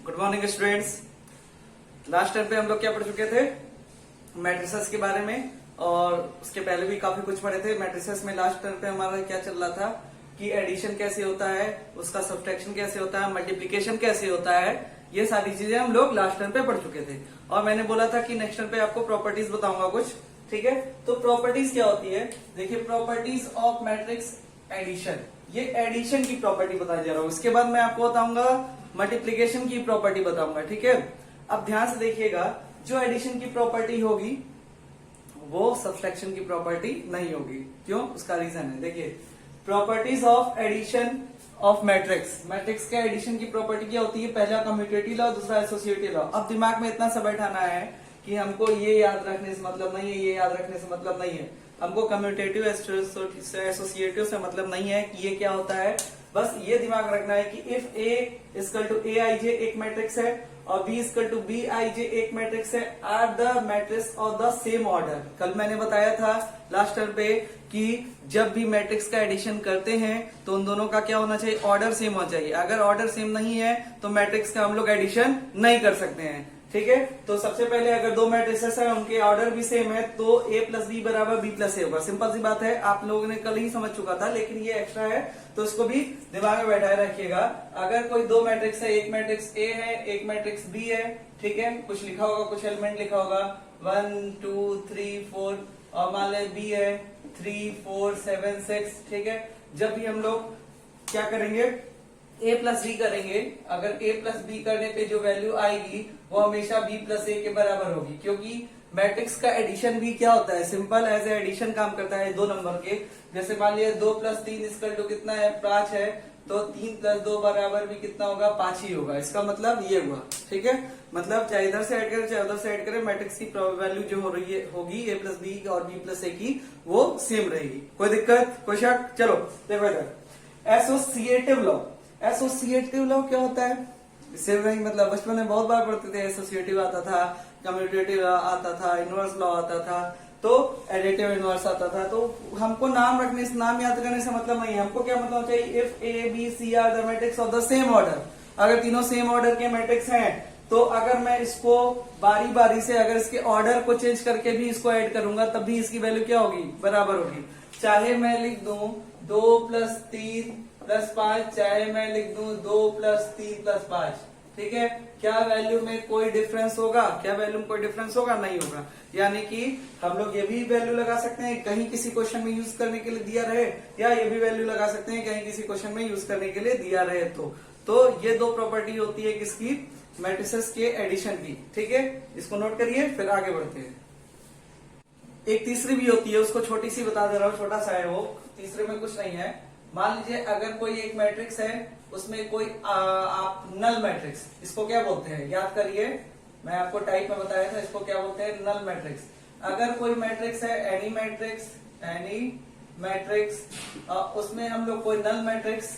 Good morning students. Last time पे हम लोग क्या पढ़ चुके थे? मैट्रिसेस के बारे में, और उसके पहले भी काफी कुछ पढ़े थे। मैट्रिसेस में लास्ट टाइम पे हमारा क्या चल रहा था कि एडिशन कैसे होता है, उसका सब्ट्रैक्शन कैसे होता है, मल्टीप्लीकेशन कैसे होता है, ये सारी चीजें हम लोग लास्ट टाइम पे पढ़ चुके थे। और मैंने बोला था कि नेक्स्ट टाइम पे आपको प्रॉपर्टीज बताऊंगा कुछ, ठीक है। तो प्रॉपर्टीज क्या होती है, देखिए प्रॉपर्टीज ऑफ मैट्रिक्स एडिशन, ये एडिशन की प्रॉपर्टी बताने जा रहा हूं। इसके बाद मैं आपको बताऊंगा मल्टीप्लीकेशन की प्रॉपर्टी बताऊंगा, ठीक है। अब ध्यान से देखिएगा, जो एडिशन की प्रॉपर्टी होगी वो सब्ट्रैक्शन की प्रॉपर्टी नहीं होगी। क्यों? उसका रीजन है, देखिए properties of addition of matrix. Matrix के एडिशन की प्रॉपर्टी क्या होती है? पहला कम्यूटेटिव लॉ, दूसरा एसोसिएटिव लॉ। अब दिमाग में इतना सा बैठाना है कि हमको ये याद रखने से मतलब नहीं है, ये याद रखने से मतलब नहीं है, हमको कम्यूटेटिव एसोसिएटिव से मतलब नहीं है कि ये क्या होता है। बस ये दिमाग रखना है कि if A equal to A I J एक मैट्रिक्स है और B equal to B I J एक मैट्रिक्स है, are the matrix of the same order. कल मैंने बताया था लास्ट टाइम पे कि जब भी मैट्रिक्स का एडिशन करते हैं तो उन दोनों का क्या होना चाहिए? ऑर्डर सेम होना चाहिए। अगर ऑर्डर सेम नहीं है तो मैट्रिक्स का हम लोग एडिशन नहीं कर सकते हैं, ठीक है। तो सबसे पहले अगर दो मैट्रिसेस है, उनके ऑर्डर भी सेम है, तो a प्लस बी बराबर b प्लस ए होगा। सिंपल सी बात है, आप लोगों ने कल ही समझ चुका था, लेकिन ये एक्स्ट्रा है तो इसको भी दिमाग में बैठाए रखिएगा। अगर कोई दो मैट्रिक्स है, एक मैट्रिक्स a है, एक मैट्रिक्स b है, ठीक है, कुछ लिखा होगा, कुछ एलिमेंट लिखा होगा 1 2 3 4, और मान ले b है 3 4 7 6, ठीक है। जब भी हम लोग क्या करेंगे, a प्लस बी करेंगे, अगर a प्लस बी करने पे जो वैल्यू आएगी वो हमेशा b प्लस ए के बराबर होगी, क्योंकि मैट्रिक्स का एडिशन भी क्या होता है? सिंपल एज एडिशन काम करता है दो नंबर के। जैसे मान लिया 2 प्लस 3 इक्वल टू कितना है? 5 है, तो 3 प्लस 2 बराबर भी कितना होगा? 5 ही होगा। इसका मतलब ये हुआ, ठीक है। मतलब चाहे इधर से ऐड करे चाहे उधर से ऐड करे, मैट्रिक्स की वैल्यू जो हो रही है होगी a प्लस बी और b प्लस ए की, वो सेम रहेगी। कोई दिक्कत, कोई शक? चलो देखो इधर एसोसिएटिव लॉ। एसोसिएटिव लॉ क्या होता है? सेम नहीं, मतलब बचपन में बहुत बार पढ़ते थे। एसोसिएटिव आता था, कम्यूटेटिव आता था, इनवर्स लॉ आता था, तो एडिटिव इनवर्स आता था। तो हमको नाम रखने से, नाम याद करने से मतलब नहीं है। हमको क्या मतलब चाहिए? If A B C are the matrix of the same order. अगर तीनों सेम ऑर्डर के मैट्रिक्स हैं तो अगर मैं इसको बारी बारी से, अगर इसके ऑर्डर को चेंज करके भी इसको ऐड करूंगा तब भी इसकी वैल्यू क्या होगी? बराबर होगी। चाहे मैं लिख दूं 2 प्लस 3 प्लस 5, चाहे मैं लिख दूं 2 प्लस 3 प्लस 5, ठीक है। क्या वैल्यू में कोई डिफरेंस होगा? क्या वैल्यू में कोई डिफरेंस होगा? नहीं होगा। यानी कि हम लोग ये भी वैल्यू लगा सकते हैं कहीं किसी क्वेश्चन में यूज करने के लिए दिया रहे, या ये भी वैल्यू लगा सकते हैं कहीं किसी क्वेश्चन में यूज करने के लिए दिया रहे। तो ये दो प्रॉपर्टी होती है किसकी? मैट्रिसेस के एडिशन की, ठीक है। इसको नोट करिए, फिर आगे बढ़ते हैं। एक तीसरी भी होती है, उसको छोटी सी बता दे रहा हूँ, छोटा सा है वो, तीसरे में कुछ नहीं है। मान लीजिए अगर कोई एक मैट्रिक्स है, उसमें कोई आप नल मैट्रिक्स, इसको क्या बोलते हैं? याद करिए, मैं आपको टाइप में बताया था, इसको क्या बोलते हैं? Null matrix. अगर कोई मैट्रिक्स है, एनी मैट्रिक्स, उसमें हम लोग कोई नल मैट्रिक्स,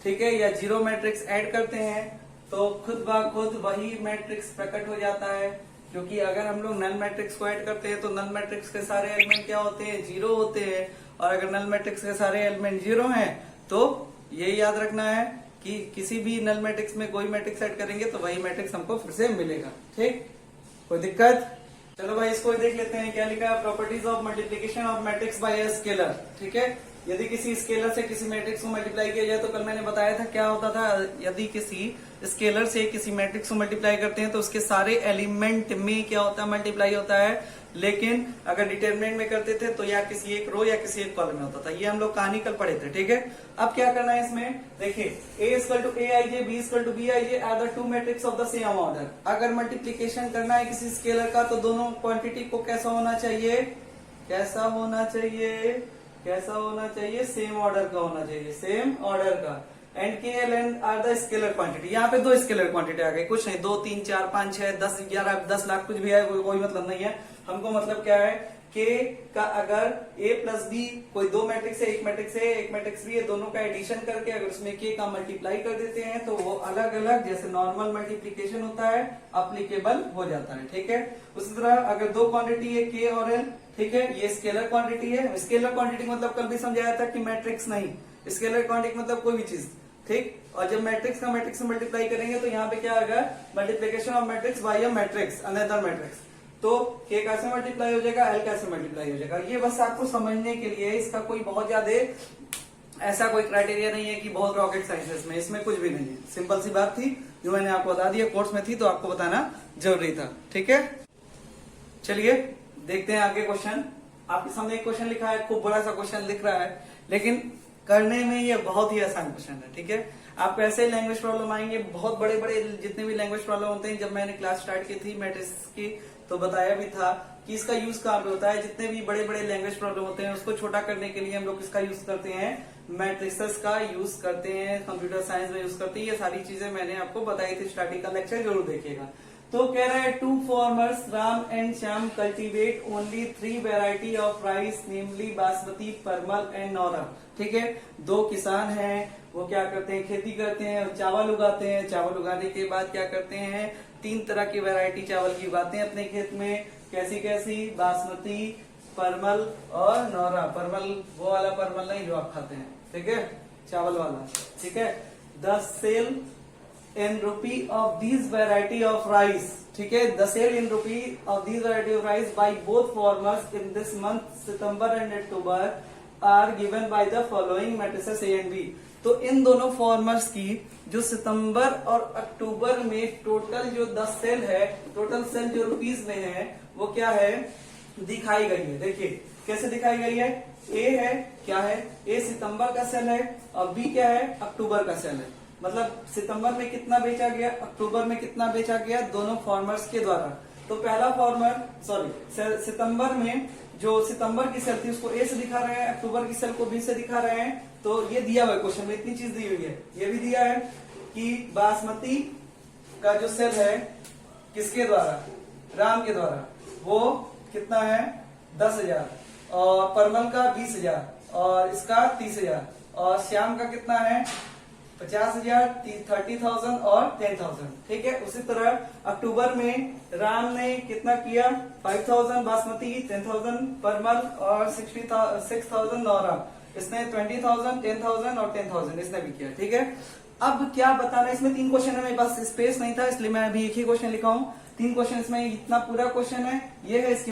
ठीक है, या जीरो मैट्रिक्स ऐड करते हैं तो खुद ब खुद वही मैट्रिक्स प्रकट हो जाता है। क्योंकि अगर हम लोग नल मैट्रिक्स को ऐड करते हैं तो नल मैट्रिक्स के सारे एलिमेंट क्या होते हैं? जीरो होते हैं। और अगर नल मैट्रिक्स के सारे एलिमेंट जीरो हैं तो ये याद रखना है कि किसी भी नल मैट्रिक्स में कोई मैट्रिक्स ऐड करेंगे तो वही मैट्रिक्स हमको फिर से मिलेगा, ठीक। कोई दिक्कत? चलो भाई इसको देख लेते हैं क्या लिखा है। Properties of multiplication of matrix bye a scalar, ठीक है। यदि किसी स्केलर से किसी मैट्रिक्स को मल्टीप्लाई किया जाए तो कल मैंने बताया था क्या होता था। यदि किसी स्केलर से किसी मैट्रिक्स को मल्टीप्लाई करते हैं तो उसके सारे एलिमेंट में क्या होता है? मल्टीप्लाई होता है। लेकिन अगर डिटरमिनेंट में करते थे तो या किसी एक रो या किसी एक कॉलम में होता था। ये हम लोग कहानी कल पढ़े थे, ठीक है। अब क्या करना है इसमें, देखिए a equal to A I J, B equal to B I J are the two matrix of the same order. अगर मल्टीप्लीकेशन करना है किसी स्केलर का तो दोनों क्वांटिटी को कैसा होना चाहिए? कैसा होना चाहिए? कैसा होना चाहिए? सेम ऑर्डर का होना चाहिए, सेम ऑर्डर का। And K L N are the scalar quantity. यहाँ पे दो स्केलर क्वांटिटी आ गई, कुछ नहीं, 2 3 4 5 6 10 11 10 लाख कुछ भी है, कोई मतलब नहीं है। हमको मतलब क्या है के का, अगर a प्लस बी कोई दो मैट्रिक्स है, एक मैट्रिक्स है एक मैट्रिक्स बी है, दोनों का एडिशन करके अगर उसमें k का मल्टीप्लाई कर देते हैं तो वो अलग अलग जैसे नॉर्मल मल्टीप्लीकेशन होता है अप्लीकेबल हो जाता है, ठीक है। उसी तरह अगर दो क्वांटिटी है k और l, ठीक है, ये स्केलर क्वांटिटी है। स्केलर क्वांटिटी मतलब कल भी समझाया था कि मैट्रिक्स नहीं, स्केलर क्वांटिटी मतलब कोई भी चीज। ठीक। और जब मैट्रिक्स का मैट्रिक्स से मल्टीप्लाई करेंगे तो यहाँ पे क्या आएगा, multiplication of matrix bye a matrix, another matrix. तो k कैसे मल्टीप्लाई हो जाएगा, l कैसे मल्टीप्लाई हो जाएगा। ये बस आपको समझने के लिए, इसका कोई बहुत ज्यादा ऐसा कोई क्राइटेरिया नहीं है कि बहुत रॉकेट साइंसेस में, इसमें कुछ भी नहीं है। सिंपल सी बात थी जो मैंने आपको बता दिया, कोर्स में थी तो आपको बताना जरूरी था। ठीक है, चलिए देखते हैं आगे क्वेश्चन। आपके सामने एक क्वेश्चन लिखा है, खूब बड़ा सा क्वेश्चन लिख रहा है, लेकिन करने में ये बहुत ही आसान क्वेश्चन है। ठीक है, आपको ऐसे लैंग्वेज प्रॉब्लम आएंगे, बहुत बड़े बड़े जितने भी लैंग्वेज प्रॉब्लम होते हैं। जब मैंने क्लास स्टार्ट की थी मैट्रिक्स की तो बताया भी था कि इसका यूज कहाँ पे होता है। जितने भी बड़े बड़े लैंग्वेज प्रॉब्लम होते हैं उसको छोटा करने के लिए हम लोग किसका यूज करते हैं, मैट्रिसेस का यूज करते हैं, कंप्यूटर साइंस में यूज करते हैं। ये सारी चीजें मैंने आपको बताई थी, स्टार्टिंग का लेक्चर जरूर देखिएगा। तो कह रहा है 2 farmers Ram and Shyam cultivate only 3 variety of rice namely basmati, Parmal and Naura. ठीक है, 2 किसान हैं, वो क्या करते हैं, खेती करते हैं, चावल उगाते हैं। चावल उगाने के बाद क्या करते हैं, 3 तरह की वैरायटी चावल की उगाते हैं अपने खेत में। कैसी कैसी, बासमती, परमल और नौरा। परमल वो वाला परमल नहीं जो आप खाते हैं, ठीक है, चावल वाला। ठीक है, the sale in rupee of these variety of rice, ठीक है, the sale in rupee of these variety of rice by both farmers in this month September and October are given by the following matrices A and B। तो इन दोनों farmers की जो सितंबर और अक्टूबर में total जो 10 cell है, टोटल सेल जो rupees में है वो क्या है, दिखाई गई है। देखिए कैसे दिखाई गई है, ए है, क्या है, ए सितंबर का सेल है और बी क्या है, अक्टूबर का सेल है। मतलब सितंबर में कितना बेचा गया, अक्टूबर में कितना बेचा गया, दोनों फार्मर्स के द्वारा। तो पहला फार्मर सितंबर में जो सितंबर की सेल थी उसको ए से दिखा रहे हैं, अक्टूबर की सेल को बी से दिखा रहे हैं। तो ये दिया हुआ है क्वेश्चन में, इतनी चीज दी हुई है। ये भी दिया है कि बासमती का जो सेल है किसके द्वारा, राम के द्वारा, वो कितना है 10,000, और परमल का 20,000, और इसका 30,000, और श्याम का कितना है 50,000, 30,000 और 10,000। ठीक है, उसी तरह अक्टूबर में राम ने कितना किया, 5,000 बासमती, 10,000 परमल और 6,000 नौरा। इसने 20,000, 10,000 और 10,000 इसने भी किया। ठीक है, अब क्या बताना है, इसमें 3 क्वेश्चन है, मेरे पास स्पेस नहीं था इसलिए मैं अभी एक ही क्वेश्चन लिखा हूँ। 3 क्वेश्चन इसमें, इतना पूरा क्वेश्चन है, ये है इसकी